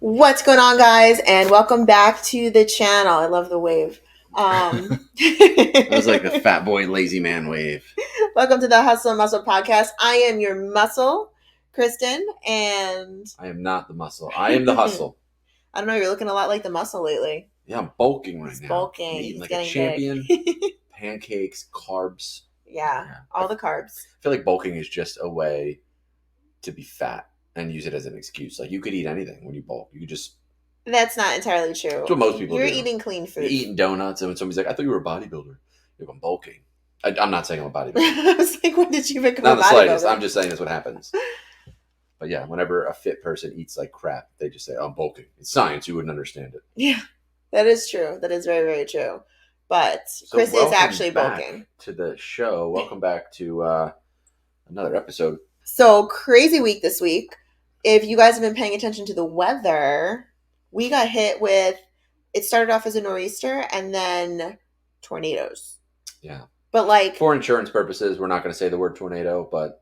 What's going on, guys? And welcome back to the channel. I love the wave. That was like the fat boy lazy man wave. Welcome to the Hustle and Muscle podcast. I am your muscle, Kristen, and I am not the muscle. I am the hustle. I don't know. You're looking a lot like the muscle lately. Yeah, I'm bulking right He's now. bulking. I'm eating He's like getting a champion. big. Pancakes, carbs. Yeah, all the carbs. I feel like bulking is just a way to be fat and use it as an excuse. Like you could eat anything when you bulk. You could just. That's not entirely true. That's what most people You're do. eating clean food. You're eating donuts, and when somebody's like, "I thought you were a bodybuilder," you're I'm bulking. I'm not saying I'm a bodybuilder. I was like, when did you become Not a the bodybuilder? slightest. I'm just saying that's what happens. But yeah, whenever a fit person eats like crap, they just say, "Oh, I'm bulking." It's science. You wouldn't understand it. Yeah, that is true. That is very, very true. But Chris is actually bulking. To the show. Welcome back to another episode. So crazy week this week. If you guys have been paying attention to the weather, we got hit with, it started off as a nor'easter and then tornadoes. Yeah. But like, for insurance purposes, we're not going to say the word tornado, but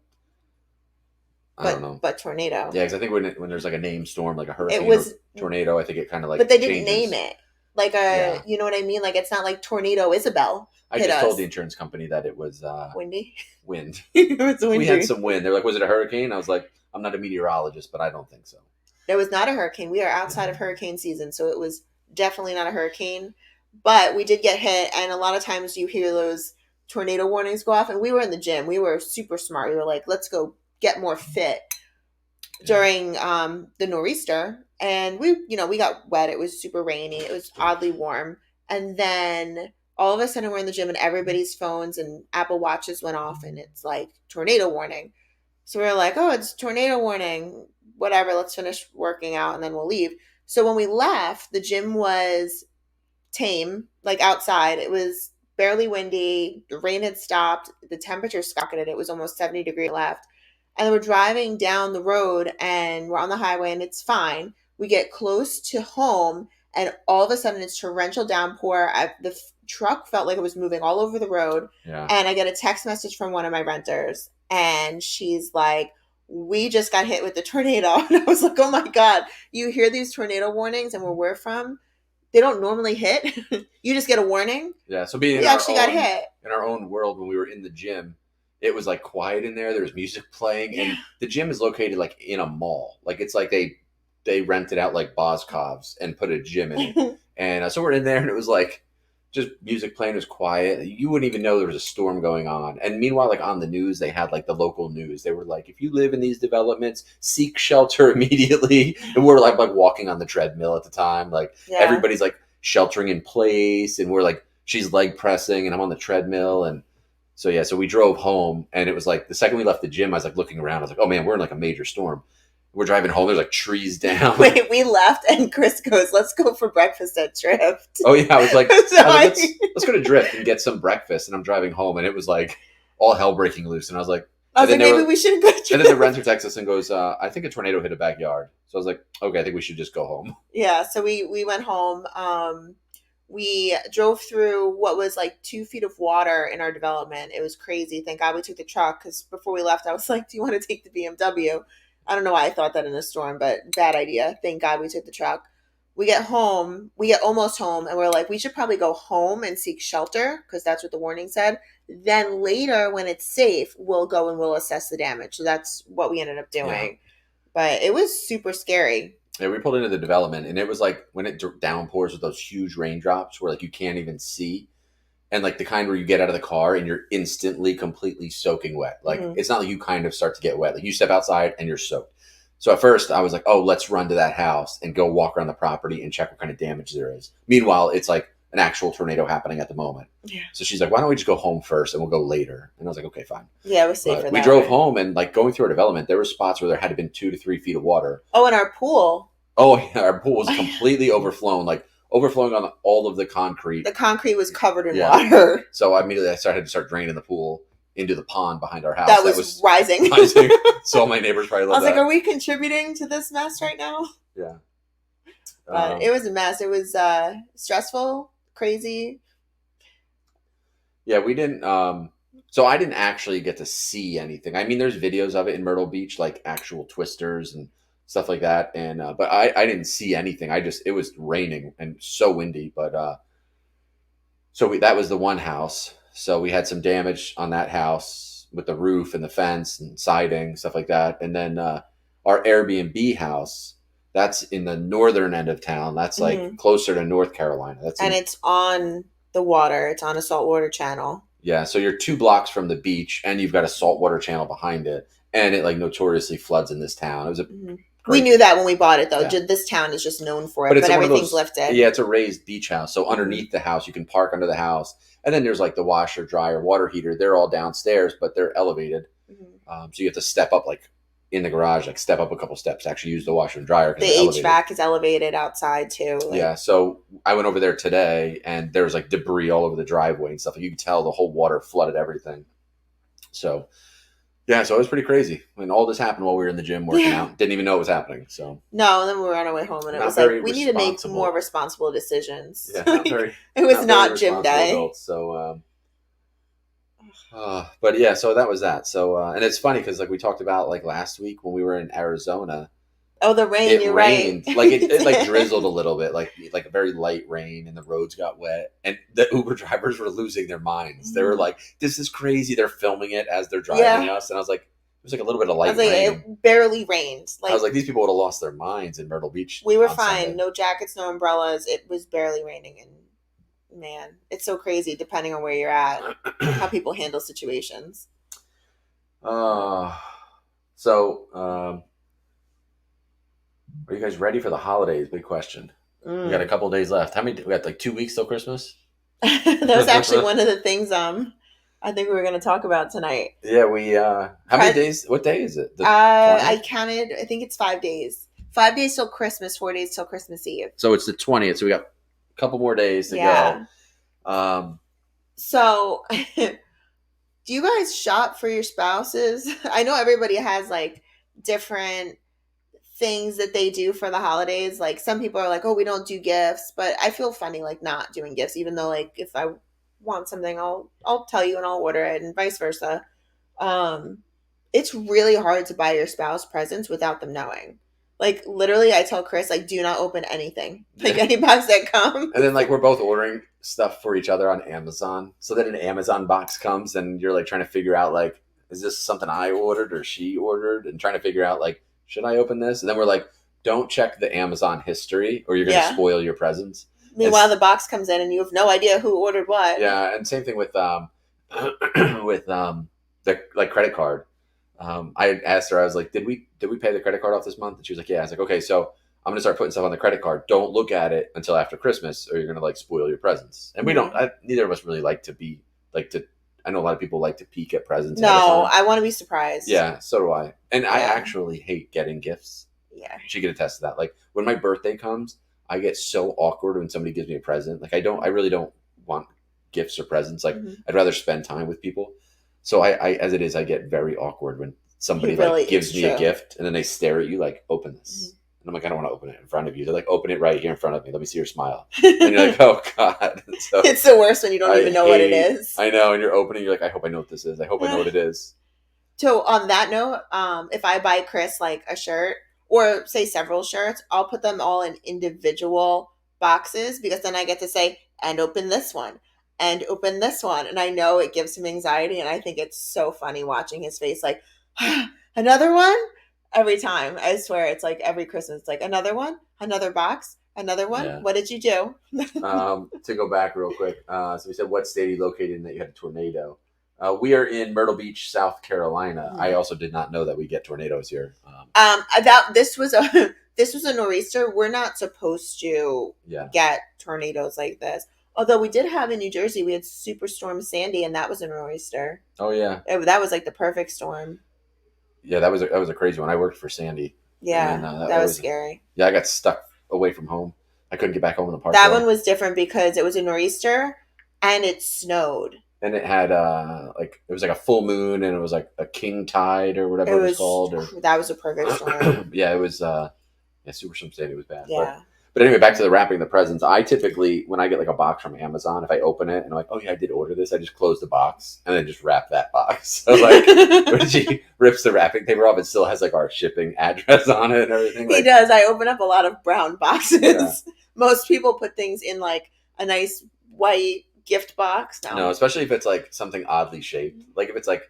I don't know. But tornado. Yeah, because I think when there's like a name storm, like a hurricane it was, or tornado, I think it kind of like but they didn't changes. name it. Like you know what I mean? Like it's not like Tornado Isabel. I just told the insurance company that it was windy. Wind. It was windy. We had some wind. They're like, was it a hurricane? I was like, I'm not a meteorologist, but I don't think so. It was not a hurricane. We are outside of hurricane season, so it was definitely not a hurricane. But we did get hit, and a lot of times you hear those tornado warnings go off. And we were in the gym. We were super smart. We were like, let's go get more fit during the nor'easter. And we got wet. It was super rainy. It was oddly warm. And then all of a sudden we're in the gym and everybody's phones and Apple Watches went off and it's like tornado warning. So we were like, oh, it's tornado warning. Whatever, let's finish working out and then we'll leave. So when we left, the gym was tame, like outside. It was barely windy. The rain had stopped. The temperature skyrocketed. It was almost 70 degrees left. And we're driving down the road and we're on the highway and it's fine. We get close to home and all of a sudden it's torrential downpour. The truck felt like it was moving all over the road. Yeah. And I get a text message from one of my renters and she's like, we just got hit with the tornado. And I was like, oh my God, you hear these tornado warnings and where we're from, they don't normally hit. You just get a warning. Yeah. So we actually got hit. In our own world when we were in the gym, it was like quiet in there. There was music playing and the gym is located like in a mall. Like it's like they rented out like Boscov's and put a gym in it. And so we're in there and it was like just music playing. It was quiet. You wouldn't even know there was a storm going on. And meanwhile, like on the news, they had like the local news. They were like, if you live in these developments, seek shelter immediately. And we're like walking on the treadmill at the time. Like everybody's like sheltering in place. And we're like, she's leg pressing and I'm on the treadmill. And so we drove home and it was like the second we left the gym, I was like looking around. I was like, oh man, we're in like a major storm. We're driving home. There's like trees down. Wait, we left and Chris goes, let's go for breakfast at Drift. Oh yeah. I was like, let's go to Drift and get some breakfast. And I'm driving home and it was like all hell breaking loose. And I was like, maybe we shouldn't go to Drift. And then the renter texts us and goes, I think a tornado hit a backyard. So I was like, okay, I think we should just go home. Yeah. So we went home. We drove through what was like 2 feet of water in our development. It was crazy. Thank God we took the truck because before we left, I was like, do you want to take the BMW? I don't know why I thought that in a storm, but bad idea. Thank God we took the truck. We get almost home, and we're like, we should probably go home and seek shelter because that's what the warning said. Then later, when it's safe, we'll go and we'll assess the damage. So that's what we ended up doing. Yeah. But it was super scary. Yeah, we pulled into the development, and it was like when it downpours with those huge raindrops where like you can't even see. And like the kind where you get out of the car and you're instantly completely soaking wet. Like It's not like you kind of start to get wet. Like you step outside and you're soaked. So at first I was like, oh, let's run to that house and go walk around the property and check what kind of damage there is. Meanwhile, it's like an actual tornado happening at the moment. Yeah. So she's like, why don't we just go home first and we'll go later? And I was like, okay, fine. Yeah, it was safer. We drove home and like going through our development, there were spots where there had to been 2 to 3 feet of water. Oh, and our pool. Oh yeah, our pool was completely overflowing. Overflowing on all of the concrete. The concrete was covered in water. So immediately I had to start draining the pool into the pond behind our house. That was rising. So my neighbors probably loved I was that. like, are we contributing to this mess right now? Yeah. But it was a mess. It was stressful, crazy. Yeah, we didn't... so I didn't actually get to see anything. I mean, there's videos of it in Myrtle Beach, like actual twisters and stuff like that. And but I didn't see anything. It was raining and so windy. But that was the one house. So we had some damage on that house with the roof and the fence and siding, stuff like that. And then our Airbnb house, that's in the northern end of town. That's like Mhm. closer to North Carolina. That's And in it's on the water. It's on a saltwater channel. Yeah, so you're 2 blocks from the beach, and you've got a saltwater channel behind it, and it like notoriously floods in this town. It was a Hmm. We great, knew that when we bought it, though. yeah. This town is just known for But it, it's but one of everything's those, yeah, lifted. it's a raised beach house. So Hmm. underneath the house, you can park under the house, and then there's like the washer, dryer, water heater. They're all downstairs, but they're elevated, Hmm. so you have to step up like in the garage, like step up a couple steps to actually use the washer and dryer The because they're elevated. HVAC is elevated outside too. Yeah, Like, so I went over there today, and there was like debris all over the driveway and stuff. You could tell the whole water flooded everything. So yeah, so it was pretty crazy. When all this happened while we were in the gym working yeah. out. Didn't even know it was happening. So No, and then we were on our way home, and it not was like very we need to make more responsible. responsible decisions. Yeah, Like, it was not very not gym responsible day. adults. So, but yeah, so that was that. So, and it's funny because like we talked about like last week when we were in Arizona, Oh, the rain. it You're right. rained like it like drizzled a little bit, like a very light rain, and the roads got wet, and the Uber drivers were losing their minds. They were Mhm. like, "This is crazy." They're filming it as they're driving Yeah, us, and I was like, "It was like a little bit of I was light like, rain." it barely rained. I was Like like, "These people would have lost their minds in Myrtle Beach we were on fine. Sunday." No jackets, no umbrellas. It was barely raining, and man, it's so crazy depending on where you're at, how people handle situations. uh, so, are you guys ready for the holidays? Big question. We got a Mm. couple days left. How many? We got like 2 weeks till Christmas. That was actually one of the things I think we were going to talk about tonight. Yeah, we. How many days? What day is it? The I 20th. counted. I think it's 5 days. 5 days till Christmas. 4 days till Christmas Eve. So it's the 20th. So we got a couple more days to go. Yeah. Um, So, do you guys shop for your spouses? I know everybody has like different things that they do for the holidays. Like some people are like, "Oh, we don't do gifts," but I feel funny like not doing gifts, even though like if I want something, I'll tell you and I'll order it, and vice versa. Um, it's really hard to buy your spouse presents without them knowing. Like literally, I tell Chris like, do not open anything, like any box that comes. and then like we're both ordering stuff for each other on Amazon. So then an Amazon box comes, and you're like trying to figure out like, is this something I ordered or she ordered, and trying to figure out like, should I open this? And then we're like, don't check the Amazon history, or you're going to Yeah. spoil your presents. Meanwhile, the box comes in and you have no idea who ordered what. Yeah, and same thing with with the like credit card. I asked her, I was like, did we pay the credit card off this month? And she was like, yeah. I was like, okay, so I'm gonna start putting stuff on the credit card. Don't look at it until after Christmas, or you're gonna like spoil your presents. And we don't. Mhm. Neither of us really like to be like to. I know a lot of people like to peek at presents ahead of No, time. I want to be surprised. Yeah, so do I. And I Yeah. actually hate getting gifts. Yeah. She could attest to that. Like when my birthday comes, I get so awkward when somebody gives me a present. Like I really don't want gifts or presents. Like Mhm. I'd rather spend time with people. So I as it is, I get very awkward when somebody It really like gives is me a true. gift and then they stare at you like, open this. And I'm like, I don't want to open it in front of you. They're like, open it right here in front of me. Let me see your smile. And you're like, oh God. So It's the worst when you don't I even know what it hate. is. I know, and you're opening. You're like, I hope I know what this is. I hope I know what it is. So on that note, if I buy Chris like a shirt or say several shirts, I'll put them all in individual boxes because then I get to say, and open this one, and open this one. And I know it gives him anxiety. And I think it's so funny watching his face like, another one? Every time. I swear it's like every Christmas, it's like another one, another box, another one. Yeah. What did you do? To go back real quick, so we said what state are you located in that you had a tornado? We are in Myrtle Beach, South Carolina. I also did not know that we get tornadoes here. That this was a nor'easter. We're not supposed to Yeah. get tornadoes like this. Although we did have in New Jersey, we had Superstorm Sandy, and that was a nor'easter. Oh yeah. That was like the perfect storm. Yeah, that was a crazy one. I worked for Sandy. Yeah, And, that was scary. Yeah, I got stuck away from home. I couldn't get back home in the park. That one was different because it was a nor'easter and it snowed. And it had like it was like a full moon, and it was like a king tide or whatever it was called. Or That was a perfect storm. yeah, it was. Yeah, Superstorm Sandy was bad. Yeah. But anyway, back to the wrapping the presents. I typically, when I get like a box from Amazon, if I open it and I'm like, oh yeah, I did order this, I just close the box and then just wrap that box. So like when she rips the wrapping paper off, it still has like our shipping address on it and everything. He Like, does. I open up a lot of brown boxes. yeah. Most people put things in like a nice white gift box. No, No. especially if it's like something oddly shaped. Like if it's like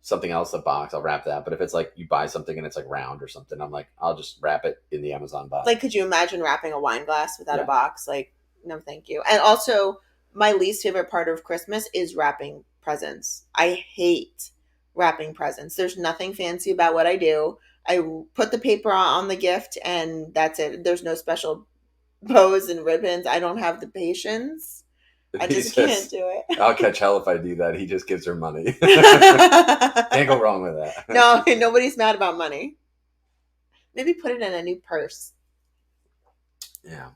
something else, a box, I'll wrap that. But if it's like you buy something and it's like round or something, I'm like, I'll just wrap it in the Amazon box. Like, could you imagine wrapping a wine glass without Yeah. a box? Like, no, thank you. And also, my least favorite part of Christmas is wrapping presents. I hate wrapping presents. There's nothing fancy about what I do. I put the paper on the gift and that's it. There's no special bows and ribbons. I don't have the patience. I He just can't says, do it. I'll catch hell if I do that. He just gives her money. Can't go wrong with that. No, nobody's mad about money. Maybe put it in a new purse. Yeah.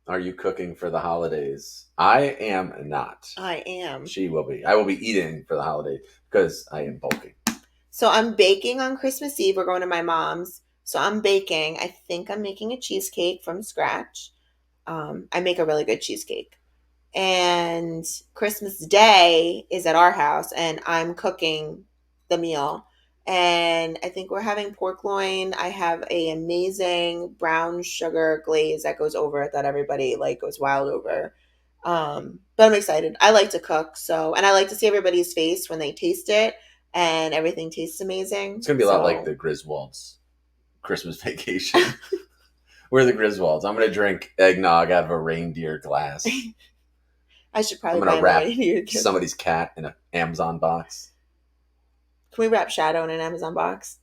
Are you cooking for the holidays? I am not. I am. She will be. I will be eating for the holidays because I am bulking. So I'm baking on Christmas Eve. We're going to my mom's. So I'm baking. I think I'm making a cheesecake from scratch. I make a really good cheesecake. And Christmas Day is at our house, and I'm cooking the meal. And I think we're having pork loin. I have a amazing brown sugar glaze that goes over it that everybody like goes wild over. But I'm excited. I like to cook, so and I like to see everybody's face when they taste it, and everything tastes amazing. It's gonna be a lot like the Griswolds Christmas vacation. We're the Griswolds. I'm gonna drink eggnog out of a reindeer glass. I should probably I'm gonna buy wrap reindeer gift. somebody's cat in an Amazon box. Can we wrap Shadow in an Amazon box?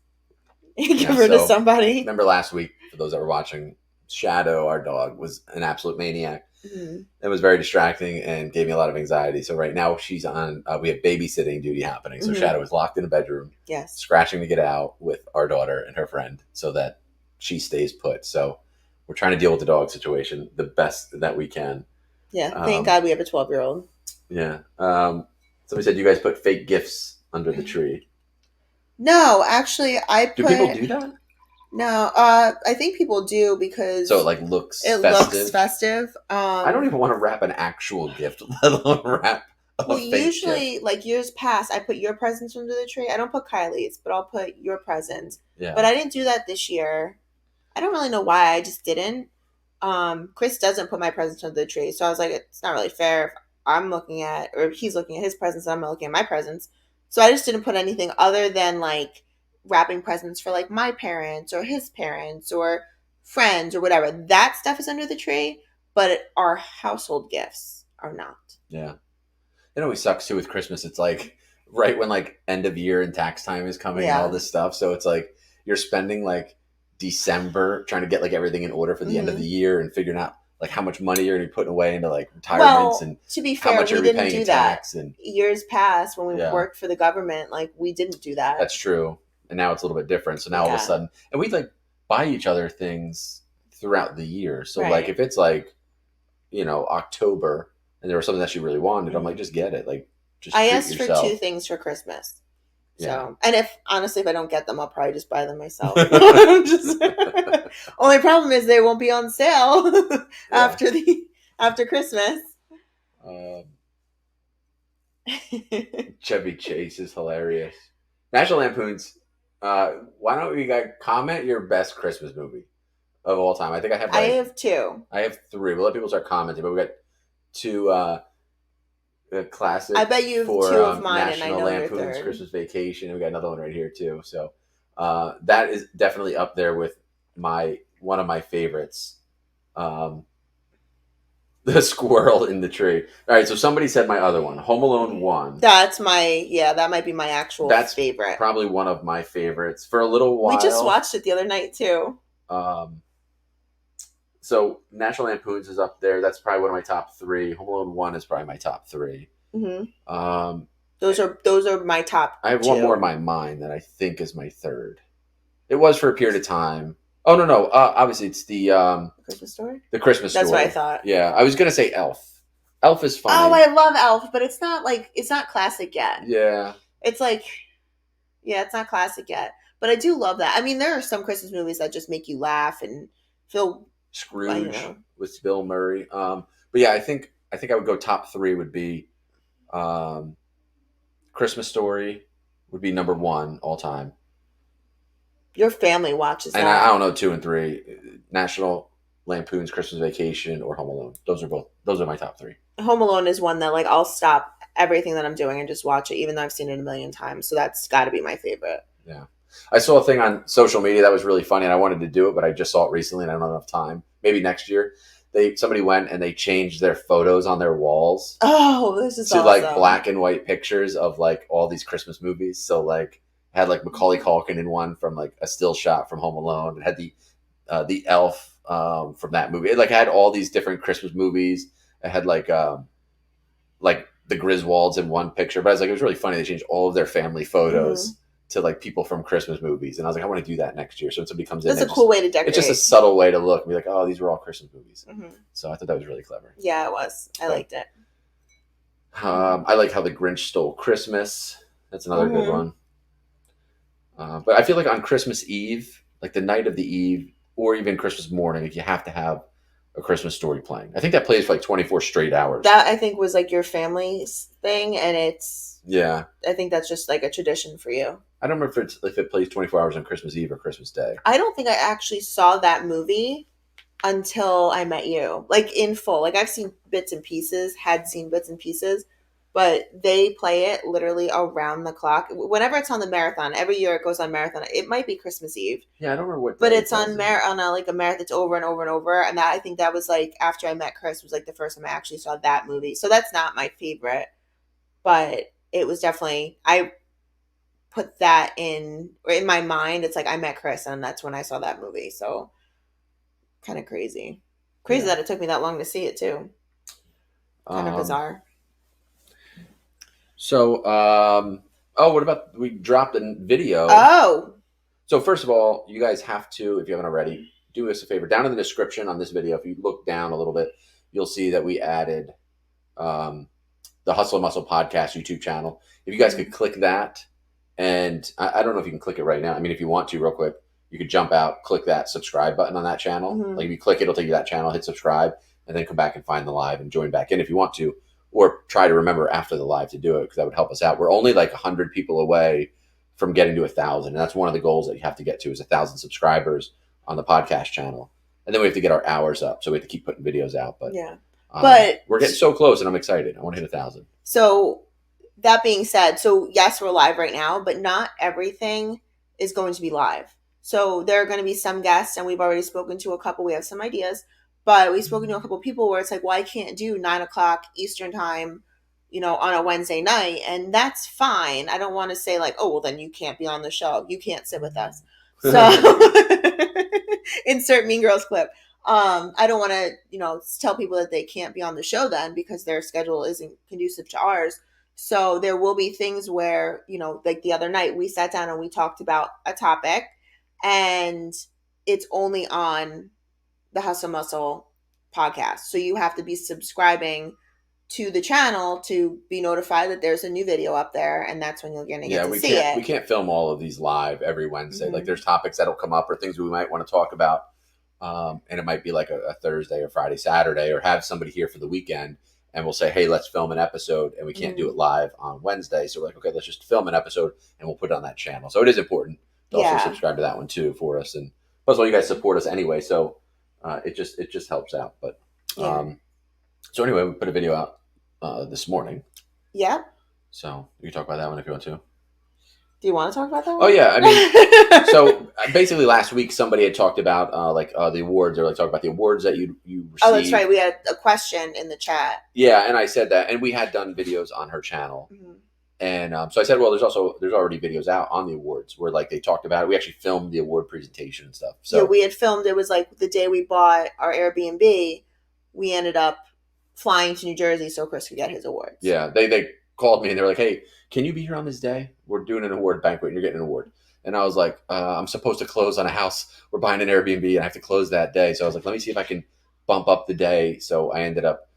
Give Yeah, her to so, somebody. Remember last week, for those that were watching, Shadow, our dog, was an absolute maniac. Mm-hmm. It was very distracting and gave me a lot of anxiety. So right now she's on, we have babysitting duty happening. So Mhm. Shadow is locked in a bedroom, Yes. scratching to get out with our daughter and her friend so that she stays put. So we're trying to deal with the dog situation the best that we can. Yeah. Thank God we have a 12-year-old. Yeah. Somebody said you guys put fake gifts under the tree. No, actually, I put. Do people do that? No, I think people do because So it like looks it festive. looks festive. I don't even want to wrap an actual gift, let alone wrap a Well, fake usually, gift. like years past, I put your presents under the tree. I don't put Kylie's, but I'll put your presents. Yeah. But I didn't do that this year. I don't really know why. I just didn't. Chris doesn't put my presents under the tree, so I was like, it's not really fair if I'm looking at, or he's looking at his presents, and I'm looking at my presents. So I just didn't put anything other than like wrapping presents for like my parents or his parents or friends or whatever. That stuff is under the tree, but our household gifts are not. Yeah. It always sucks too with Christmas. It's like right when like end of year and tax time is coming and all this stuff. So it's like you're spending like December trying to get like everything in order for the end of the year and figuring out like how much money you're gonna be putting away into like retirements and to be how fair, much we you're gonna be didn't paying do in that. tax. And Years past when we Yeah. worked for the government, like we didn't do that. that's true. And now it's a little bit different. So now all of a Yeah. sudden, and we like buy each other things throughout the year. So like Right. if it's like, October and there was something that she really wanted, I'm like, just get it. Like just I treat asked yourself. for 2 things for Christmas. So, Yeah. and if I don't get them, I'll probably just buy them myself. Only problem is they won't be on sale after Christmas. Chevy Chase is hilarious. National Lampoon's. Why don't you guys comment your best Christmas movie of all time? I think I have. I have 2. I have 3. We'll let people start commenting, but we got 2 classic. I bet you have 2 of mine, National and I know your Lampoon's third. Christmas Vacation, and we got another one right here too. So that is definitely up there with one of my favorites. The squirrel in the tree. All right, so somebody said my other one, Home Alone 1. That might be my actual favorite. Probably one of my favorites for a little while. We just watched it the other night too. So National Lampoon's is up there. That's probably one of my top 3. Home Alone 1 is probably my top 3. Mm-hmm. Those are my top. I have 2. one more in my mind that I think is my third. It was for a period of time. Oh no! Obviously, it's the Christmas Story. The Christmas Story. That's what I thought. Yeah, I was gonna say Elf. Elf is funny. Oh, I love Elf, but it's not classic yet. Yeah, it's like, it's not classic yet. But I do love that. I mean, there are some Christmas movies that just make you laugh, and Phil, Scrooge with Bill Murray. But yeah, I think I would go top three would be um, Christmas Story would be number one all time. your family watches And I that. don't know two and three. National Lampoon's Christmas Vacation or Home Alone. Those are my top three. Home Alone is one that like I'll stop everything that I'm doing and just watch it, even though I've seen it a million times. So that's got to be my favorite. Yeah. I saw a thing on social media that was really funny, and I wanted to do it, but I just saw it recently, and I don't have enough time. Maybe next year. Somebody went and they changed their photos on their walls Oh, this is to awesome. like black and white pictures of like all these Christmas movies. So like had like Macaulay Culkin in one from like a still shot from Home Alone. It had the Elf from that movie. It like had all these different Christmas movies. It had like the Griswolds in one picture. But I was like, it was really funny. They changed all of their family photos to like people from Christmas movies, and I was like, I want to do that next year. So when somebody comes in, that's a cool way to decorate. It's just a subtle way to look and be like, oh, these were all Christmas movies. So I thought that was really clever. Yeah, it was. I liked it. I like how the Grinch stole Christmas. That's another good one. But I feel like on Christmas Eve, like the night of the Eve, or even Christmas morning, like you have to have a Christmas Story playing. I think that plays for like 24 straight hours. That I think was like your family's thing, and it's yeah. I think that's just like a tradition for you. I don't remember if it plays 24 hours on Christmas Eve or Christmas Day. I don't think I actually saw that movie until I met you, like in full. Like I've seen bits and pieces, but they play it literally around the clock. Whenever it's on the marathon, every year it goes on marathon. It might be Christmas Eve. Yeah, I don't remember what. But it's on a marathon that's over and over and over. And that I think that was like after I met Chris was like the first time I actually saw that movie. So that's not my favorite, but it was definitely I put that in my mind. It's like I met Chris and that's when I saw that movie. So kind of crazy that it took me that long to see it too. Kind of bizarre. So, what about we dropped a video? Oh. So first of all, you guys have to, if you haven't already, do us a favor. Down in the description on this video, if you look down a little bit, you'll see that we added the Hustle and Muscle Podcast YouTube channel. If you guys could click that, and I don't know if you can click it right now. I mean, if you want to, real quick, you could jump out, click that subscribe button on that channel. Like if you click it, it'll take you to that channel, hit subscribe, and then come back and find the live and join back in if you want to. Or try to remember after the live to do it, because that would help us out. We're only like 100 people away from getting to 1,000. And that's one of the goals that you have to get to is 1,000 subscribers on the podcast channel. And then we have to get our hours up. So we have to keep putting videos out. But yeah, but we're getting so close and I'm excited. I want to hit 1,000. So that being said, so yes, we're live right now, but not everything is going to be live. So there are going to be some guests, and we've already spoken to a couple. We have some ideas, but we've spoken to a couple people where it's like, well, I can't do 9:00 Eastern time, on a Wednesday night. And that's fine. I don't want to say like, oh, well, then you can't be on the show. You can't sit with us. So insert Mean Girls clip. I don't want to, tell people that they can't be on the show then because their schedule isn't conducive to ours. So there will be things where, like the other night we sat down and we talked about a topic and it's only on the Hustle Muscle podcast. So you have to be subscribing to the channel to be notified that there's a new video up there, and that's when you're going to get to see it. We can't film all of these live every Wednesday. Like there's topics that'll come up or things we might want to talk about, and it might be like a Thursday or Friday, Saturday, or have somebody here for the weekend, and we'll say, hey, let's film an episode, and we can't do it live on Wednesday. So we're like, okay, let's just film an episode, and we'll put it on that channel. So it is important to also subscribe to that one too for us. And plus, all you guys support us anyway, so it just helps out. But so anyway, we put a video out this morning. Yeah. So you can talk about that one if you want to. Do you want to talk about that one? Oh yeah, I mean, so basically last week somebody had talked about the awards, or like talk about the awards that you received. Oh, that's right. We had a question in the chat. Yeah, and I said that, and we had done videos on her channel, and so I said, well, there's already videos out on the awards where like they talked about it. We actually filmed the award presentation and stuff. So yeah, we had filmed. It was like the day we bought our Airbnb. We ended up flying to New Jersey so Chris could get his awards. Yeah, they called me and they were like, hey, can you be here on this day? We're doing an award banquet and you're getting an award. And I was like, I'm supposed to close on a house. We're buying an Airbnb and I have to close that day. So I was like, let me see if I can bump up the day. So I ended up,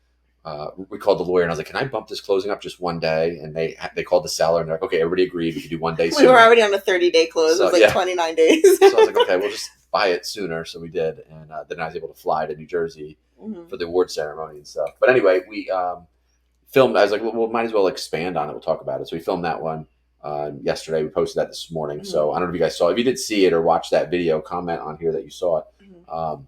we called the lawyer and I was like, can I bump this closing up just one day? And they called the seller and they're like, okay, everybody agreed. We could do one day sooner. We were already on a 30-day close. So, it was like 29 days. So I was like, okay, we'll just buy it sooner, so we did, and then I was able to fly to New Jersey Mm-hmm. for the award ceremony and stuff. But anyway, we filmed. I was like, well, might as well expand on it. We'll talk about it. So we filmed that one yesterday. We posted that this morning. Mm-hmm. So I don't know if you guys saw. If you did see it or watch that video, comment on here that you saw it. Mm-hmm.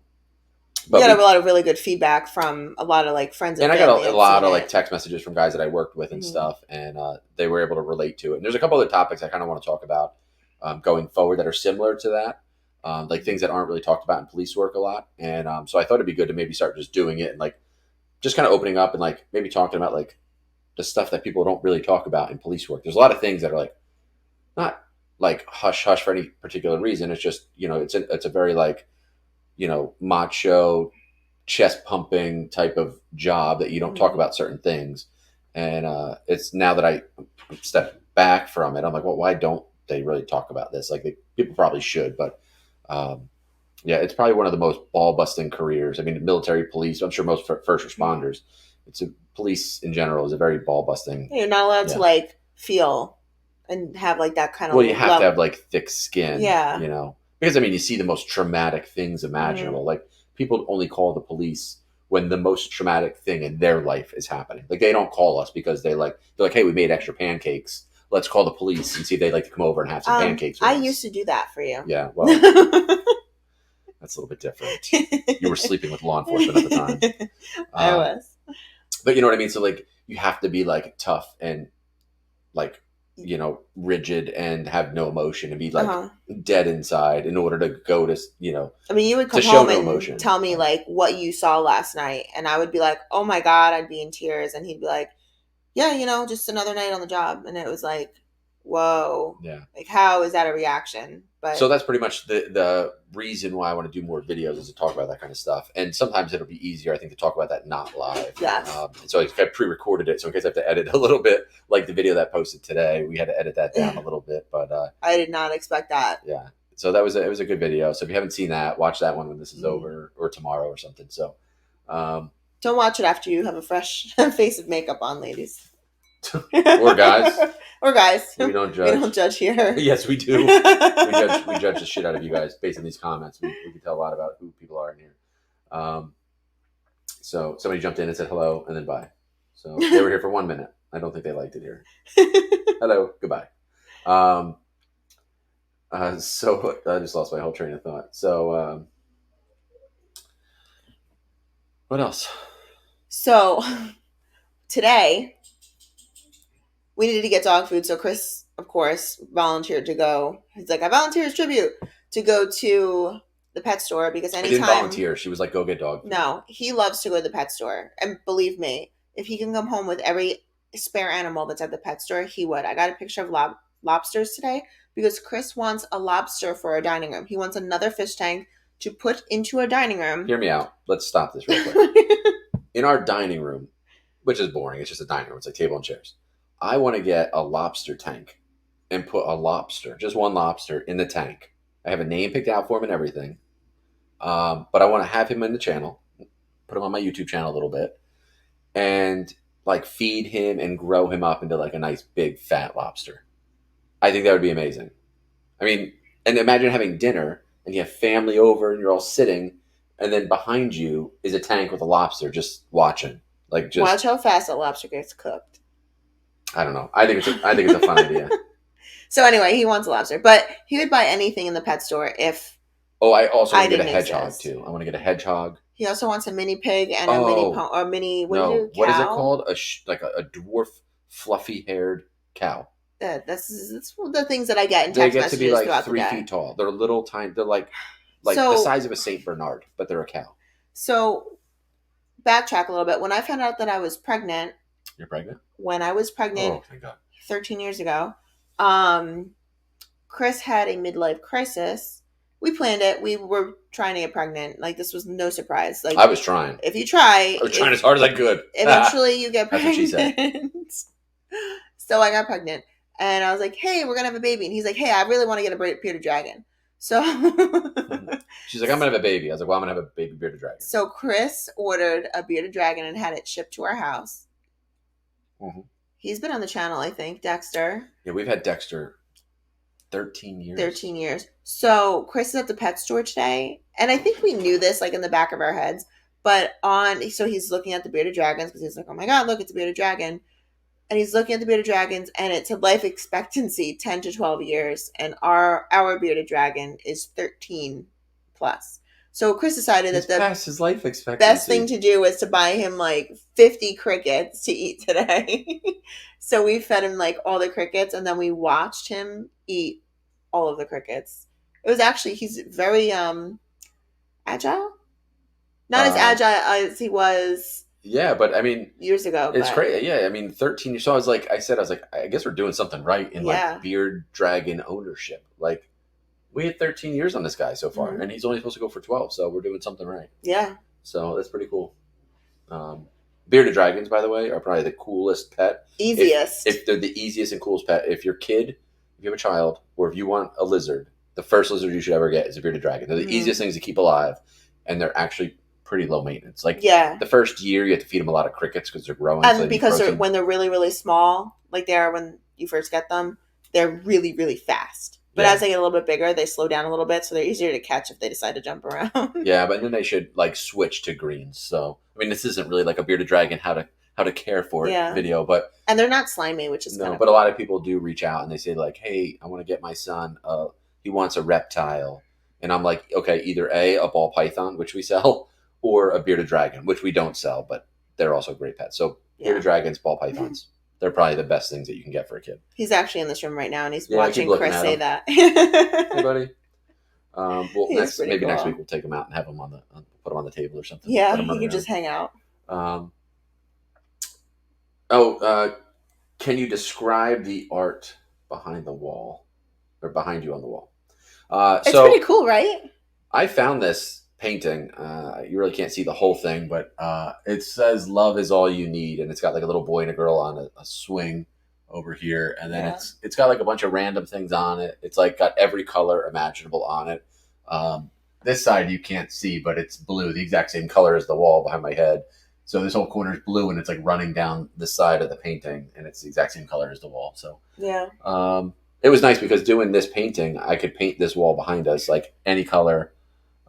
But we got a lot of really good feedback from a lot of like friends and I family got a lot of it. like text messages from guys that I worked with and Mm-hmm. stuff, and they were able to relate to it. And there's a couple other topics I kind of want to talk about going forward that are similar to that, like things that aren't really talked about in police work a lot. And so I thought it'd be good to maybe start just doing it and like just kind of opening up and like maybe talking about like the stuff that people don't really talk about in police work. There's a lot of things that are like not like hush hush for any particular reason. It's just it's a very like macho chest pumping type of job that you don't talk about certain things. And it's now that I step back from it, I'm like, well, why don't they really talk about this? Like people probably should, but yeah, it's probably one of the most ball busting careers. I mean, military, police. I'm sure most first responders. It's a police in general is a very ball busting. You're not allowed to like feel and have like that kind of. Well, you have to have like thick skin. Yeah. Because I mean, you see the most traumatic things imaginable. Like people only call the police when the most traumatic thing in their life is happening. Like they don't call us because they're like, hey, we made extra pancakes. Let's call the police and see if they'd like to come over and have some pancakes with us. used to do that for you. Yeah, well, that's a little bit different. You were sleeping with law enforcement at the time. I was. But you know what I mean? So like you have to be like tough and like, rigid and have no emotion and be like dead inside in order to go to, I mean, you would come home and tell me like what you saw last night. And I would be like, oh my God, I'd be in tears. And he'd be like, yeah, just another night on the job. And it was like, whoa. Yeah. Like, how is that a reaction? But so that's pretty much the reason why I want to do more videos is to talk about that kind of stuff. And sometimes it'll be easier, I think, to talk about that not live. Yes. So I pre-recorded it. So in case I have to edit a little bit, like the video that posted today, we had to edit that down a little bit. But I did not expect that. Yeah. So it was a good video. So if you haven't seen that, watch that one when this is over or tomorrow or something. So don't watch it after you have a fresh face of makeup on, ladies. Or guys. Or guys. We don't judge. We don't judge here. Yes, we do. We judge the shit out of you guys based on these comments. We can tell a lot about who people are in here. So somebody jumped in and said hello and then bye. So they were here for 1 minute. I don't think they liked it here. Hello, goodbye. So I just lost my whole train of thought. So what else? So today we needed to get dog food. So Chris, of course, volunteered to go. He's like, I volunteer as tribute to go to the pet store because anytime. I didn't volunteer. She was like, go get dog food. No, he loves to go to the pet store. And believe me, if he can come home with every spare animal that's at the pet store, he would. I got a picture of lobsters today because Chris wants a lobster for a dining room. He wants another fish tank to put into a dining room. Hear me out. Let's stop this real quick. In our dining room, which is boring, it's just a dining room. It's like table and chairs. I want to get a lobster tank and put a lobster, just one lobster, in the tank. I have a name picked out for him and everything. But I want to have him in the channel, put him on my YouTube channel a little bit, and like feed him and grow him up into like a nice big fat lobster. I think that would be amazing. I mean, and imagine having dinner and you have family over and you're all sitting, and then behind you is a tank with a lobster just watching. Like just watch how fast that lobster gets cooked. I don't know. I think it's a fun idea. So anyway, he wants a lobster, but he would buy anything in the pet store if. Oh, I also want to get a hedgehog too. I want to get a hedgehog. He also wants a mini pig and a mini What is it called? Like a dwarf, fluffy-haired cow. That's the things that I get in text messages. They get to be like 3 feet tall. They're little tiny. They're like the size of a Saint Bernard, but they're a cow. So, backtrack a little bit. When I found out that I was pregnant. You're pregnant? When I was pregnant. Oh, thank God. 13 years ago. Chris had a midlife crisis. We planned it. We were trying to get pregnant. Like, this was no surprise. Like, I was trying. If you try. I was trying as hard as I could. Eventually, you get pregnant. That's what she said. So I got pregnant. And I was like, hey, we're going to have a baby. And he's like, hey, I really want to get a bearded dragon. So. She's like, I'm going to have a baby. I was like, well, I'm going to have a baby bearded dragon. So Chris ordered a bearded dragon and had it shipped to our house. Mm-hmm. He's been on the channel, I think. Dexter. Yeah, we've had Dexter 13 years. 13 years. So Chris is at the pet store today, and I think we knew this like in the back of our heads. But so he's looking at the bearded dragons because he's like, oh my god, look, it's a bearded dragon. And he's looking at the bearded dragons, and it's a life expectancy 10 to 12 years, and our bearded dragon is 13 plus. So Chris decided He's that the past his life expectancy. best thing to do is to buy him like 50 crickets to eat today. So we fed him like all the crickets, and then we watched him eat all of the crickets. It was actually, he's very agile. Not as agile as he was. Yeah, but I mean, years ago. It's crazy. Yeah, I mean, 13 years. So I was like, I guess we're doing something right in like beard dragon ownership. Like, we had 13 years on this guy so far, and he's only supposed to go for 12. So we're doing something right. Yeah. So that's pretty cool. Bearded dragons, by the way, are probably the coolest pet. Easiest. If they're the easiest and coolest pet. If your kid, if you have a child, or if you want a lizard, the first lizard you should ever get is a bearded dragon. They're the easiest things to keep alive, and they're actually pretty low maintenance. Like, the first year you have to feed them a lot of crickets because they're growing. And so because when they're really, really small, like they are when you first get them, they're really, really fast. But as they get a little bit bigger, they slow down a little bit, so they're easier to catch if they decide to jump around. Yeah, but then they should like switch to greens. So I mean, this isn't really like a bearded dragon how to care for it video, but and they're not slimy, which is but cool. A lot of people do reach out and they say like, "Hey, I want to get my son. He wants a reptile," and I'm like, "Okay, either a ball python, which we sell, or a bearded dragon, which we don't sell, but they're also great pets." So bearded dragons, ball pythons. They're probably the best things that you can get for a kid. He's actually in this room right now, and he's watching Chris say that. Hey, buddy. Well, next week we'll take him out and have him put him on the table or something. Yeah, he can just hang out. Can you describe the art behind the wall or behind you on the wall? It's pretty cool, right? I found this painting. You really can't see the whole thing, but it says "Love is all you need," and it's got like a little boy and a girl on a swing over here, and then it's got like a bunch of random things on it. It's like got every color imaginable on it. This side you can't see, but it's blue, the exact same color as the wall behind my head. So this whole corner is blue, and it's like running down the side of the painting, and it's the exact same color as the wall. So it was nice because doing this painting, I could paint this wall behind us like any color.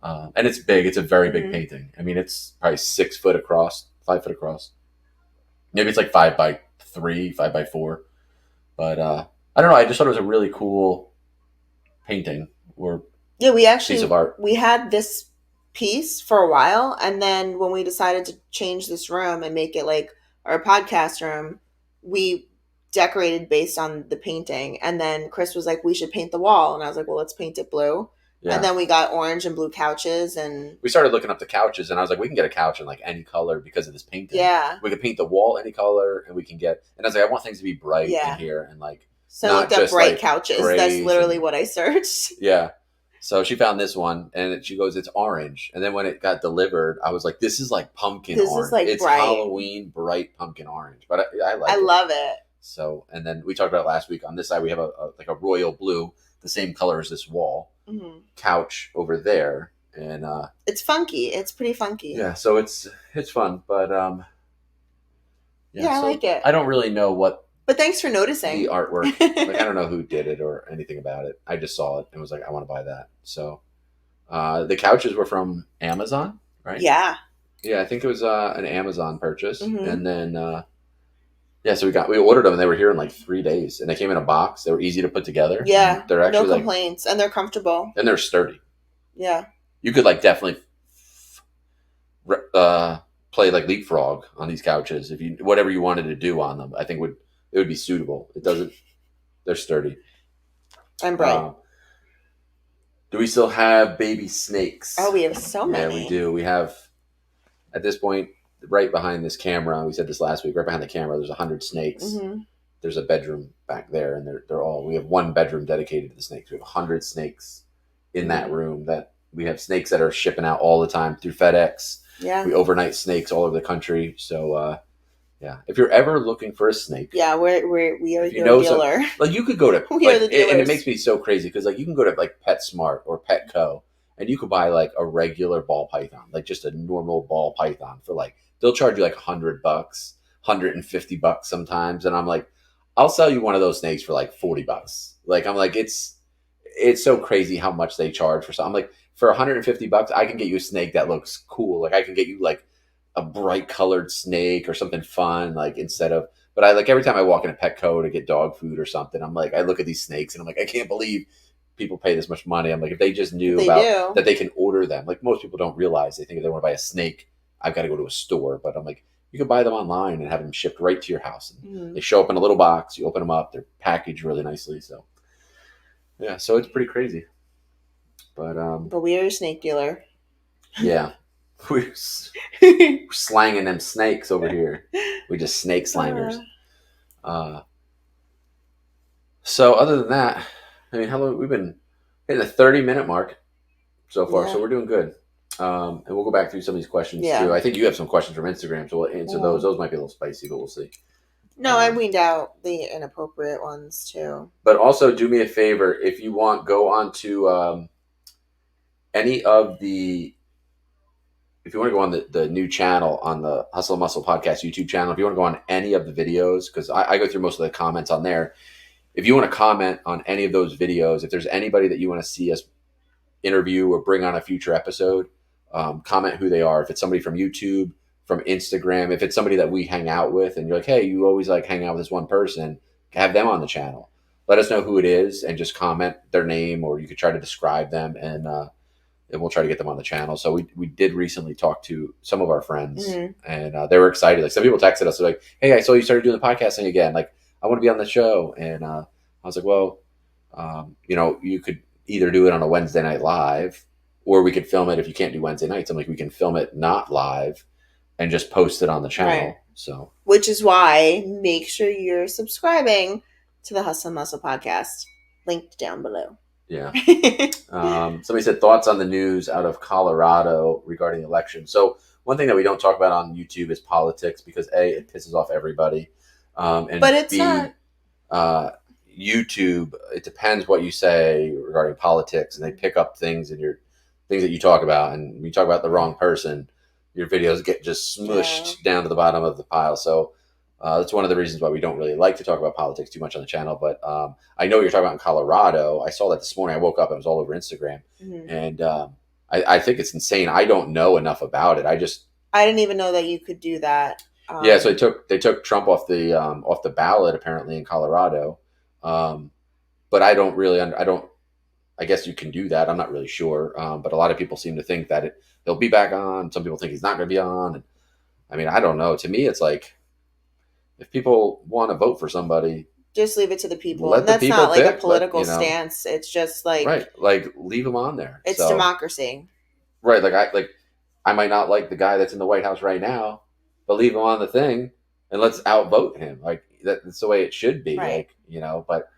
And it's big. It's a very big painting. I mean, it's probably 6 foot across, 5 foot across. Maybe it's like 5 by 3, 5 by 4. But I don't know. I just thought it was a really cool painting or piece of art. We had this piece for a while, and then when we decided to change this room and make it like our podcast room, we decorated based on the painting. And then Chris was like, "We should paint the wall," and I was like, "Well, let's paint it blue." Yeah. And then we got orange and blue couches, and we started looking up the couches, and I was like, we can get a couch in like any color because of this painting. Yeah. We could paint the wall any color, and and I was like, I want things to be bright in here and like so I looked up bright couches. That's literally what I searched. Yeah. So she found this one, and she goes, "It's orange." And then when it got delivered, I was like, "This is like pumpkin orange. Is like it's bright. Halloween bright pumpkin orange." But I like it. I love it. So, and then we talked about it last week. On this side, we have a royal blue, the same color as this wall. Couch over there, and it's funky. It's pretty funky. Yeah, so it's fun, but I like it. I don't really know what. But thanks for noticing the artwork. Like, I don't know who did it or anything about it. I just saw it and was like, I want to buy that. So, the couches were from Amazon, right? Yeah. Yeah, I think it was an Amazon purchase, and then. So we ordered them, and they were here in like 3 days, and they came in a box. They were easy to put together. Yeah, they're actually no complaints, and they're comfortable, and they're sturdy. Yeah, you could like definitely play like leapfrog on these couches if you whatever you wanted to do on them. I think it would be suitable. They're sturdy and bright. Do we still have baby snakes? Oh, we have so many. Yeah, we do. We have at this point. Right behind this camera, we said this last week. Right behind the camera, there's 100 snakes. There's a bedroom back there, and they're all. We have one bedroom dedicated to the snakes. We have 100 snakes in that room. That we have snakes that are shipping out all the time through FedEx. Yeah, we overnight snakes all over the country. So, if you're ever looking for a snake, we are the dealer. Like you could go to, and it makes me so crazy because like you can go to like PetSmart or Petco, and you could buy like a regular ball python, like just a normal ball python for like. They'll charge you like $100, $150 sometimes. And I'm like, I'll sell you one of those snakes for like $40. Like, I'm like, it's it's so crazy how much they charge for something. I'm like, for $150, I can get you a snake that looks cool. Like I can get you like a bright colored snake or something fun. Like instead of, but I like every time I walk in a Petco to get dog food or something, I'm like, I look at these snakes and I'm like, I can't believe people pay this much money. I'm like, if they just knew They about do. that, they can order them. Like most people don't realize. They think if they want to buy a snake, I've got to go to a store. But I'm like, you can buy them online and have them shipped right to your house. And Mm-hmm. they show up in a little box. You open them up. They're packaged really nicely. So yeah, so it's pretty crazy. But we are a snake dealer. Yeah, we're slanging them snakes over here. We just snake slangers. So other than that, I mean, how long we've been hitting the 30-minute mark so far, Yeah. so we're doing good. And we'll go back through some of these questions Yeah. too. I think you have some questions from Instagram, so we'll answer those. Those might be a little spicy, but we'll see. No, I weaned out the inappropriate ones too. But also, do me a favor if you want, go on to any of the. If you want to go on the new channel on the Hustle and Muscle Podcast YouTube channel, if you want to go on any of the videos, because I go through most of the comments on there. If you want to comment on any of those videos, if there's anybody that you want to see us interview or bring on a future episode, comment who they are. If it's somebody from YouTube, from Instagram, if it's somebody that we hang out with and you're like, hey, you always like hang out with this one person, have them on the channel. Let us know who it is and just comment their name, or you could try to describe them and we'll try to get them on the channel. So we did recently talk to some of our friends and they were excited. Like some people texted us like, hey, I saw you started doing the podcasting again. Like I want to be on the show. And I was like, well, you could either do it on a Wednesday night live or we could film it. If you can't do Wednesday nights, I'm like, we can film it not live and just post it on the channel. Right. So, which is why make sure you're subscribing to the Hustle and Muscle Podcast, linked down below. Yeah. Somebody said thoughts on the news out of Colorado regarding the election. So one thing that we don't talk about on YouTube is politics because A, it pisses off everybody. And but it's B, not. YouTube, it depends what you say regarding politics, and they pick up things in your things that you talk about, and when you talk about the wrong person, your videos get just smushed down to the bottom of the pile. So that's one of the reasons why we don't really like to talk about politics too much on the channel. But I know what you're talking about in Colorado. I saw that this morning. I woke up and it was all over Instagram, and I think it's insane. I don't know enough about it. I didn't even know that you could do that. Yeah, so they took Trump off the ballot apparently in Colorado. But I don't really, I guess you can do that. I'm not really sure. But a lot of people seem to think that he'll be back on. Some people think he's not going to be on. And, I mean, I don't know. To me, it's like, if people want to vote for somebody, just leave it to the people. And that's not like a political stance. It's just like, right. Like leave them on there. It's democracy. Right. I might not like the guy that's in the White House right now, but leave him on the thing and let's outvote him. Like that's the way it should be. Right. But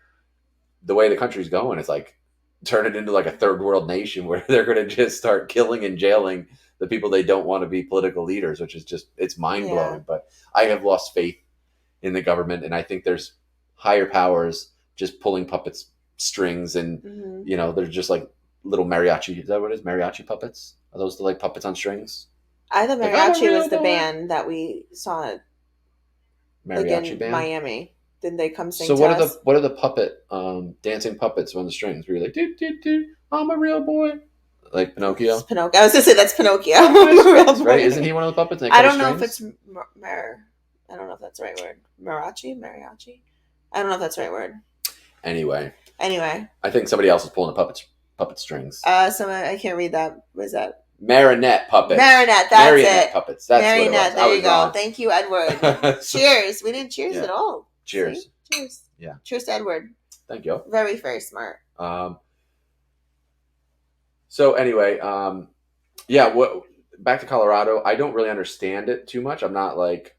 the way the country's going is like turn it into like a third world nation where they're going to just start killing and jailing the people they don't want to be political leaders, which is just, it's mind blowing. Yeah. But I have lost faith in the government. And I think there's higher powers just pulling puppets strings and, they're just like little mariachi. Is that what it is? Mariachi puppets? Are those the like puppets on strings? I thought mariachi was the band that we saw at mariachi band? Miami. Did they come sing to us? What are the puppet dancing puppets on the strings where you're like, do, do, do, I'm a real boy? Like Pinocchio? It's Pinocchio. I was going to say that's Pinocchio. Right? Isn't he one of the puppets? I don't know if it's I don't know if that's the right word. Mariachi? I don't know if that's the right word. Anyway. I think somebody else is pulling the puppet strings. I can't read that. What is that? Marionette puppets. That's Marionette it. Puppets. That's Marionette, what it was. There you go. Wrong. Thank you, Edward. Cheers. We didn't cheers at all. Cheers. See? Cheers. Yeah. Cheers to Edward. Thank you. Very, very smart. So anyway, back to Colorado. I don't really understand it too much. I'm not like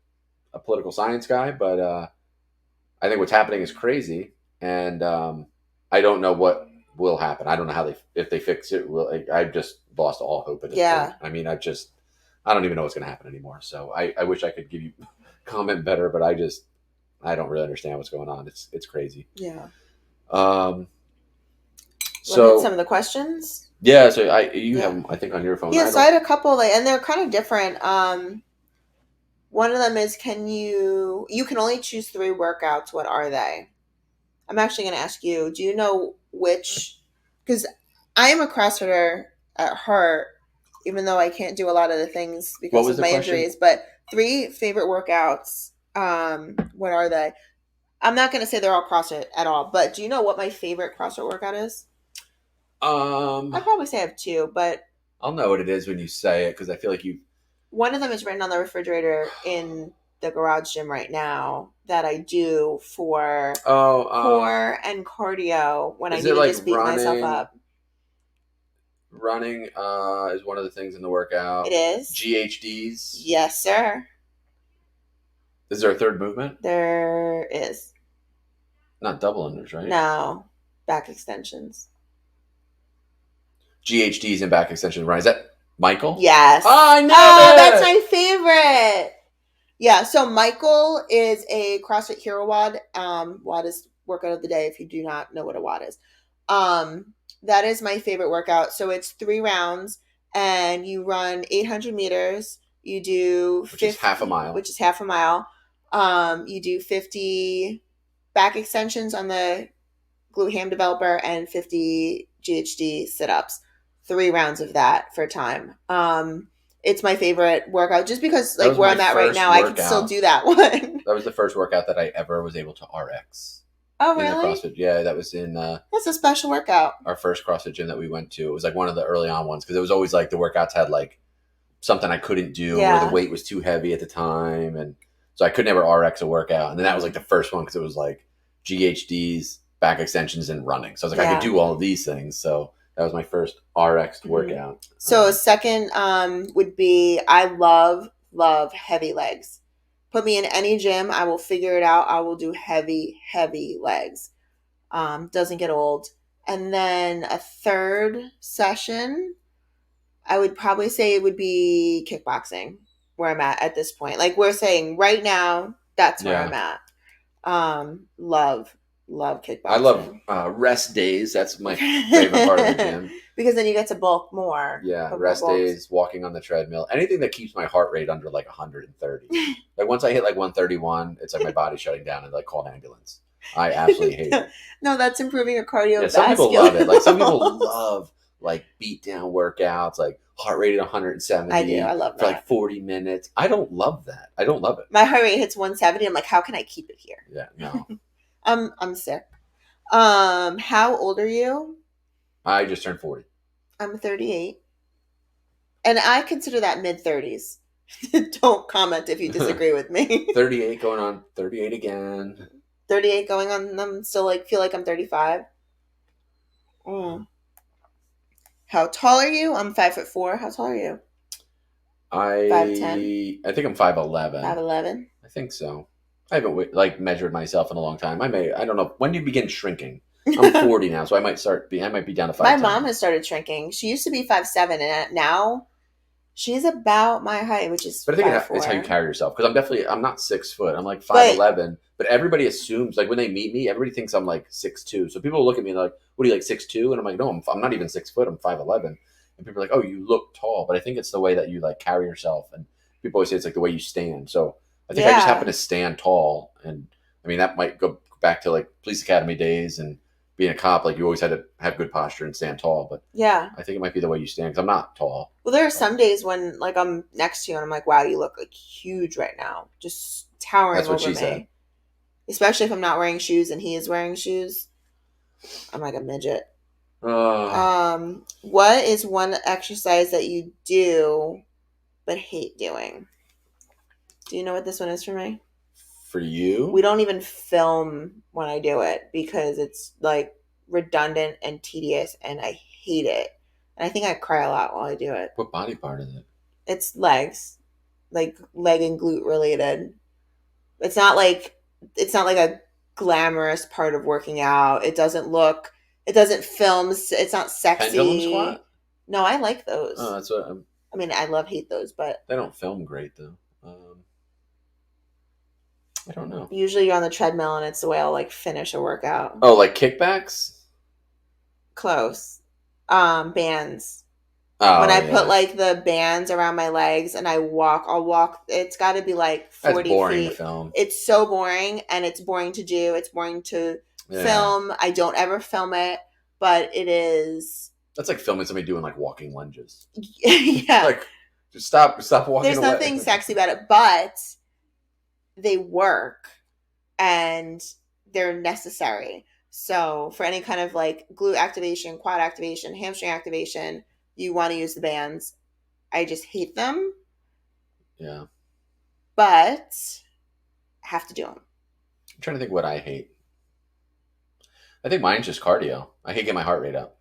a political science guy, but I think what's happening is crazy, and I don't know what will happen. I don't know if they fix it. I've just lost all hope at this point. I mean, I don't even know what's going to happen anymore. So I wish I could give you comment better, but I don't really understand what's going on. It's crazy. Yeah. So some of the questions. Yeah. So you have them, I think, on your phone. Yeah. So I had a couple, and they're kind of different. One of them is, you can only choose 3 workouts. What are they? I'm actually going to ask you, do you know which because I am a CrossFitter at heart, even though I can't do a lot of the things What because was of the my question? injuries. But 3 favorite workouts. What are they? I'm not gonna say they're all CrossFit at all, but do you know what my favorite CrossFit workout is? Um, I'd probably say I have two, but I'll know what it is when you say it because I feel like you. one of them is written on the refrigerator in the garage gym right now that I do for Oh, core and cardio when I is need it to like just beat myself running? up. Running is one of the things in the It workout. is. GHDs. Yes, sir. Is there a third movement? There is. Not double unders, right? No. Back extensions. GHDs and back extension run. Is that Michael? Yes. Oh, I knew Oh, that's it. my favorite. Yeah, so Michael is a CrossFit Hero WOD. WOD is workout of the day if you do not know what a WOD is. That is my favorite workout. So it's 3 rounds and you run 800 meters. You do 50, Which is half a mile. which is half a mile. You do 50 back extensions on the glute ham developer and 50 GHD sit-ups. 3 rounds of that for time. It's my favorite workout just because That like was where my I'm at right first now, I can still workout. do that one. That was the first workout that I ever was able to RX Oh, in the really? CrossFit. Yeah, that was in That's a special workout. our first CrossFit gym that we went to. It was like one of the early on ones because it was always like the workouts had like something I couldn't do or the Yeah. weight was too heavy at the time, and so I could never RX a workout. And then that was like the first one because it was like GHDs, back extensions, and running. So I was like, I could Yeah. do all of these things. So that was my first RX workout. So second would be I love heavy legs. Put me in any gym, I will figure it out. I will do heavy legs. Doesn't get old. And then a third session, I would probably say it would be kickboxing where I'm at this point. Like we're saying right now, that's where I'm Yeah. at. Love I love kickboxing. rest days. That's my favorite part of the gym. Because then you get to bulk more. Yeah, Put more rest bulks. days, walking on the treadmill, anything that keeps my heart rate under like 130. Like once I hit like 131, it's like my body's shutting down and like call an ambulance. I absolutely hate it. No, that's improving your cardiovascular. Yeah, some people love it. Like some people love like beat down workouts, like heart rate at 170. I do. I love for that. like 40 minutes. I don't love that. I don't love it. My heart rate hits 170. I'm like, how can I keep it here? Yeah, no. I'm sick. How old are you? I just turned 40. I'm 38. And I consider that mid 30s. Don't comment if you disagree with me. 38 going on 38 again. 38 going on. I'm still like feel like I'm 35. How tall are you? I'm 5'4". How tall are you? 5'10". I think I'm 5'11". 5'11". I think so. I haven't like measured myself in a long time. I don't know. When do you begin shrinking? I'm 40 now, so I might be down to 5'10". My mom has started shrinking. She used to be 5'7", and now she's about my height, which is. But I think 5'4". it's how you carry yourself. Because I'm not 6 foot. I'm like 5'11". But everybody assumes like when they meet me, everybody thinks I'm like 6'2". So people look at me and they're like, "What are you like 6'2"?" And I'm like, "No, I'm not even 6 foot. I'm 5'11". And people are like, "Oh, you look tall." But I think it's the way that you like carry yourself. And people always say it's like the way you stand. So I think I just happen to stand tall. And I mean that might go back to like police academy days and being a cop. Like you always had to have good posture and stand tall. But yeah, I think it might be the way you stand because I'm not tall. well, there are some days when like I'm next to you and I'm like, wow, you look like huge right now, just towering That's what over she me. said. Especially if I'm not wearing shoes and he is wearing shoes, I'm like a midget. What is one exercise that you do but hate doing? Do you know what this one is for me? For you? We don't even film when I do it because it's like redundant and tedious and I hate it. And I think I cry a lot while I do it. What body part is it? It's legs. Like leg and glute related. It's not like a glamorous part of working out. It doesn't film, it's not sexy. Pendulum squat? No, I like those. Oh, that's what I mean, I hate those, but they don't film great though. I don't know. Usually you're on the treadmill and it's the way I'll like finish a workout. Oh, like kickbacks? Close. Bands. Oh, when I put like the bands around my legs and I'll walk. It's got to be like 40 That's boring feet. To film. It's so boring and it's boring to do. It's boring to film. I don't ever film it, but it is That's like filming somebody doing like walking lunges. yeah. Like, just stop walking There's away. nothing sexy about it, but they work and they're necessary. So for any kind of like glute activation, quad activation, hamstring activation, you want to use the bands. I just hate them, Yeah. but have to do them. I'm trying to think what I hate. I think mine's just cardio. I hate getting my heart rate up.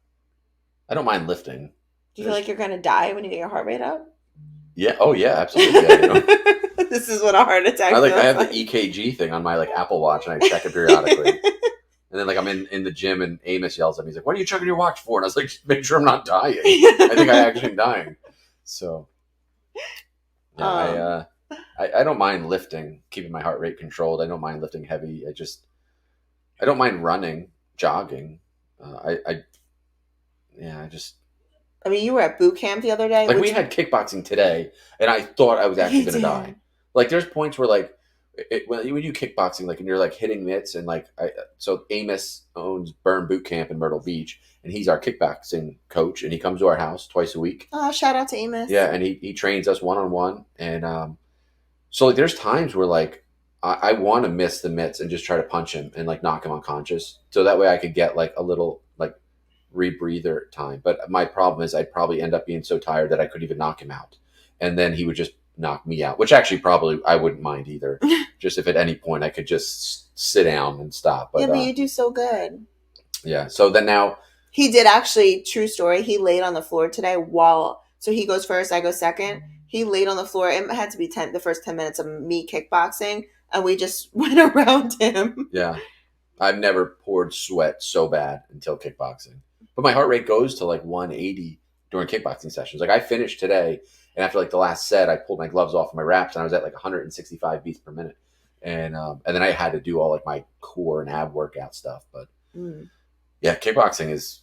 I don't mind lifting. Do you feel like you're gonna die when you get your heart rate up? Yeah. Oh yeah, absolutely. I do. This is what a heart attack feels I have like. the EKG thing on my like Apple Watch, and I check it periodically. And then like I'm in the gym, and Amos yells at me. He's like, "What are you checking your watch for?" And I was like, "Just make sure I'm not dying." I think I actually am dying. So yeah, I don't mind lifting, keeping my heart rate controlled. I don't mind lifting heavy. I don't mind running, jogging. I just I mean, you were at boot camp the other day. like we had kickboxing today, and I thought I was actually going to die. Like there's points where like when you do kickboxing, like and you're like hitting mitts, and like so Amos owns Burn Boot Camp in Myrtle Beach, and he's our kickboxing coach, and he comes to our house twice a week. Oh, shout out to Amos. Yeah, and he trains us one on one, and so like there's times where like I want to miss the mitts and just try to punch him and like knock him unconscious, so that way I could get like a little like rebreather time. But my problem is I'd probably end up being so tired that I couldn't even knock him out, and then he would just knock me out, which actually probably I wouldn't mind either. Just if at any point I could just sit down and stop. But, yeah, but you do so good. Yeah. So then now he did actually. True story. He laid on the floor today so he goes first, I go second. He laid on the floor. It had to be the first 10 minutes of me kickboxing, and we just went around him. Yeah. I've never poured sweat so bad until kickboxing. But my heart rate goes to like 180 during kickboxing sessions. Like I finished today, and after like the last set, I pulled my gloves off my wraps, and I was at like 165 beats per minute. And then I had to do all like my core and ab workout stuff. But yeah, kickboxing is,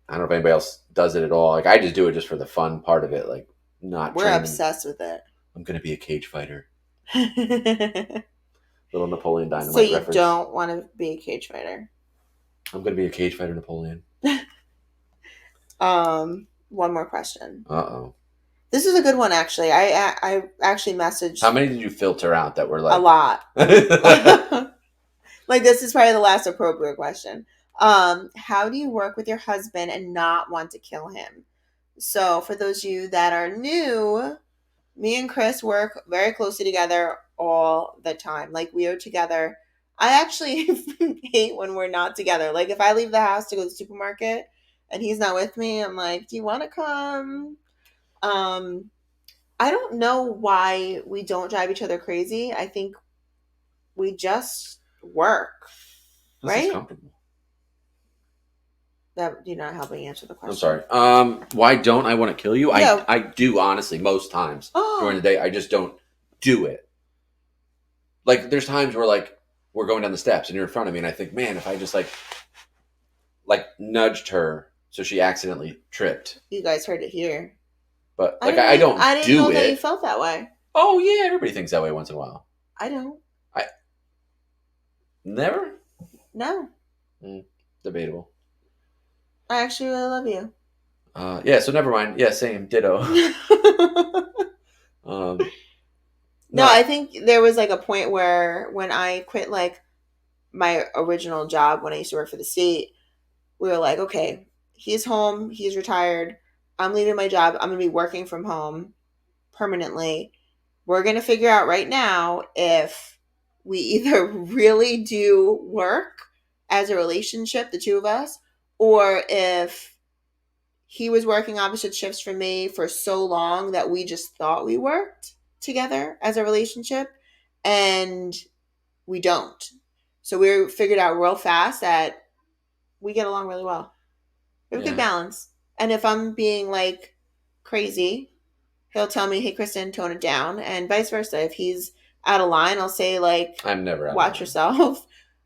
I don't know if anybody else does it at all. Like I just do it just for the fun part of it. Like we're training. Obsessed with it. I'm going to be a cage fighter. Little Napoleon Dynamite So you reference. don't want to be a cage fighter? I'm going to be a cage fighter, Napoleon. One more question. Uh-oh. This is a good one, actually. I actually messaged. How many did you filter out that were like? A lot. Like this is probably the last appropriate question. How do you work with your husband and not want to kill him? So for those of you that are new, me and Chris work very closely together all the time. Like we are together. I actually hate when we're not together. Like if I leave the house to go to the supermarket and he's not with me, I'm like, do you want to come? I don't know why we don't drive each other crazy. I think we just work. This right? is comfortable. That you're not helping answer the question. I'm sorry. Why don't I want to kill you? Yeah. I do, honestly, most times during the day. I just don't do it. Like there's times where like we're going down the steps and you're in front of me, and I think, man, if I just like nudged her so she accidentally tripped. You guys heard it here. But like I don't I didn't do know it. that you felt that way. Oh yeah, everybody thinks that way once in a while. I don't. Never? No. Debatable. I actually really love you. Yeah, so never mind. Yeah, same. Ditto. No, I think there was like a point where when I quit like my original job when I used to work for the state, we were like, okay, he's home, he's retired, I'm leaving my job, I'm going to be working from home permanently. We're going to figure out right now if we either really do work as a relationship, the two of us, or if he was working opposite shifts from me for so long that we just thought we worked together as a relationship, and we don't. So we figured out real fast that we get along really well. We have a good balance. And if I'm being like crazy, he'll tell me, hey, Kristen, tone it down. And vice versa. If he's out of line, I'll say like, I'm never out watch yourself.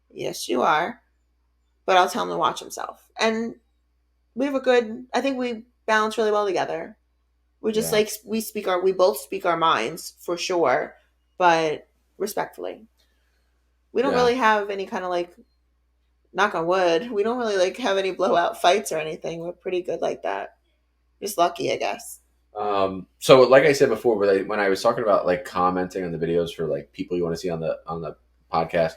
Yes, you are. But I'll tell him to watch himself. And we have I think we balance really well together. We just like, we both speak our minds for sure, but respectfully. We don't really have any kind of like knock on wood, we don't really like have any blowout fights or anything. We're pretty good like that. Just lucky, I guess. So like I said before, when I was talking about like commenting on the videos for like people you want to see on the podcast,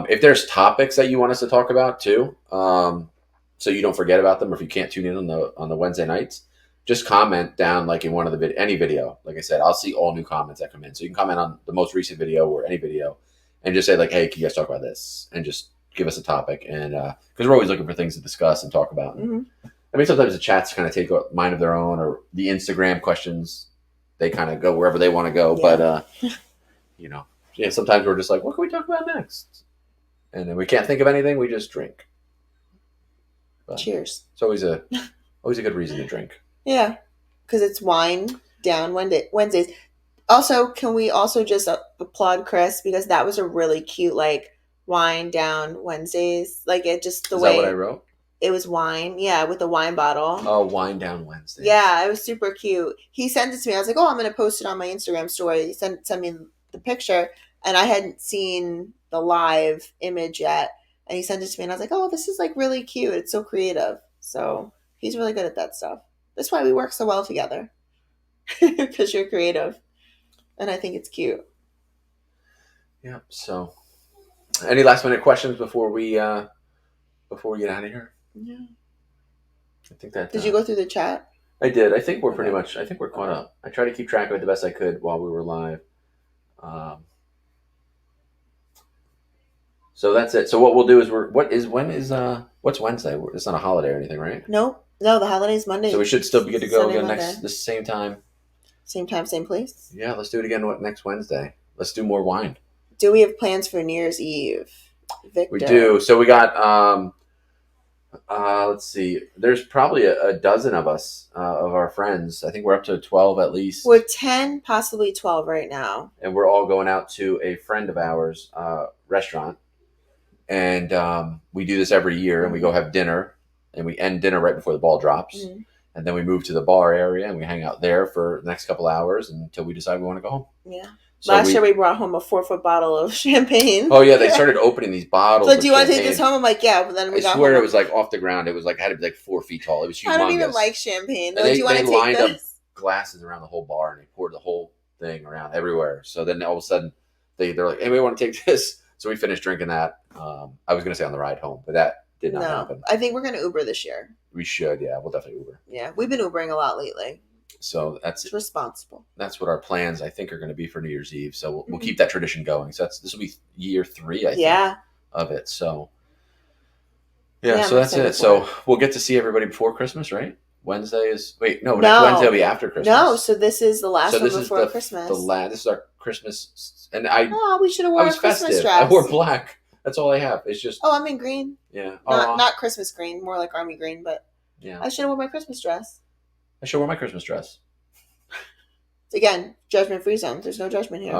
if there's topics that you want us to talk about too, so you don't forget about them, or if you can't tune in on the Wednesday nights, just comment down like in one of the any video. Like I said, I'll see all new comments that come in, so you can comment on the most recent video or any video, and just say like, "Hey, can you guys talk about this?" And just give us a topic, and because we're always looking for things to discuss and talk about. Mm-hmm. I mean, sometimes the chats kind of take a mind of their own, or the Instagram questions, they kind of go wherever they want to go. Yeah. But, you know, yeah, sometimes we're just like, what can we talk about next? And then we can't think of anything. We just drink. But cheers. It's always a good reason to drink. Yeah, because it's wine down Wednesdays. Also, can we also just applaud Chris, because that was a really cute like wine down Wednesdays. Like it just the Is way. Is that what I wrote? It was wine, yeah, with a wine bottle. Oh, wine down Wednesday. Yeah, it was super cute. He sent it to me. I was like, "Oh, I'm going to post it on my Instagram story." He sent me the picture, and I hadn't seen the live image yet. And he sent it to me, and I was like, "Oh, this is like really cute. It's so creative." So he's really good at that stuff. That's why we work so well together, because you're creative, and I think it's cute. Yeah. So, any last minute questions before we get out of here? Yeah. I think that. Did you go through the chat? I did. I think we're pretty much. I think we're caught up. I tried to keep track of it the best I could while we were live. So that's it. So what we'll do is what's Wednesday? It's not a holiday or anything, right? Nope. No, the holiday's Monday. So we should still be good to go Sunday, again Monday. the same time. Same time, same place. Yeah, let's do it again next Wednesday. Let's do more wine. Do we have plans for New Year's Eve, Victor? We do. So we got let's see. There's probably a dozen of us, of our friends. I think we're up to 12 at least. We're 10, possibly 12 right now. And we're all going out to a friend of ours restaurant. And we do this every year, and we go have dinner, and we end dinner right before the ball drops. Mm-hmm. And then we move to the bar area, and we hang out there for the next couple hours until we decide we want to go home. Yeah. So last year we brought home a 4-foot bottle of champagne. Oh yeah, they started opening these bottles. So do you want to take this home? I'm like, yeah. But then I swear it was like off the ground. It was like had to be like 4 feet tall. It was humongous. I don't even like champagne. Do you want to take lined up glasses around the whole bar, and they poured the whole thing around everywhere. So then all of a sudden they're like, anybody want to take this? So we finished drinking that. I was going to say on the ride home, but that did not happen. I think we're going to Uber this year. We should, yeah. We'll definitely Uber. Yeah, we've been Ubering a lot lately. So it's responsible. That's what our plans, I think, are going to be for New Year's Eve. So we'll keep that tradition going. So this will be year 3, I think, of it. So yeah, so that's it. So we'll get to see everybody before Christmas, right? Wednesday is next Wednesday will be after Christmas. No, so this is the last one before Christmas. This is our Christmas, and we should have worn a Christmas dress. I wore black. That's all I have. It's just I'm in green. Yeah, not Christmas green, more like army green. But yeah, I should have worn my Christmas dress. I should wear my Christmas dress. Again, judgment-free zone. There's no judgment here.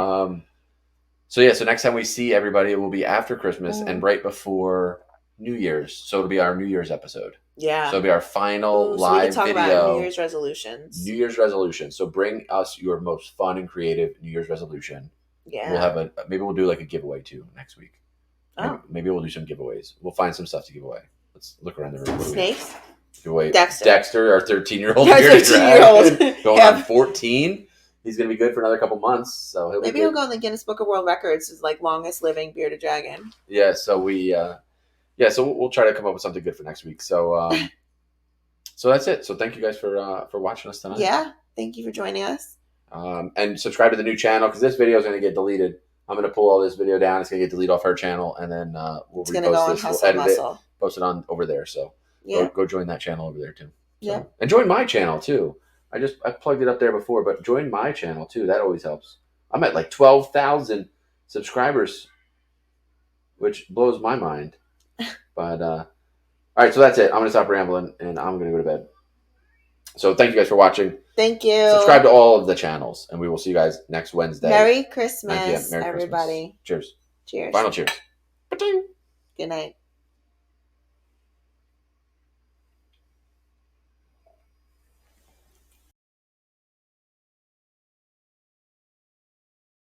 So next time we see everybody, it will be after Christmas and right before New Year's. So it'll be our New Year's episode. Yeah. So it'll be our final live so we can talk video. About New Year's resolutions. New Year's resolution. So bring us your most fun and creative New Year's resolution. Yeah. We'll have maybe we'll do like a giveaway too next week. Maybe we'll do some giveaways. We'll find some stuff to give away. Let's look around the room. Snakes? Give away Dexter, our 13-year-old. Our 13-year-old. Going on 14. He's going to be good for another couple months. So he'll go in the Guinness Book of World Records as like longest living bearded dragon. Yeah, so we'll try to come up with something good for next week. So so that's it. So thank you guys for watching us tonight. Yeah, thank you for joining us. And subscribe to the new channel because this video is going to get deleted. I'm going to pull all this video down. It's going to get deleted off her channel, and then we'll repost this. We'll edit it, post it on over there. So go join that channel over there too. So, and join my channel too. I plugged it up there before, but join my channel too. That always helps. I'm at like 12,000 subscribers, which blows my mind. But all right, so that's it. I'm going to stop rambling, and I'm going to go to bed. So thank you guys for watching. Thank you. Subscribe to all of the channels, and we will see you guys next Wednesday. Merry Christmas, Merry everybody. Christmas. Cheers. Cheers. Final cheers. Good night.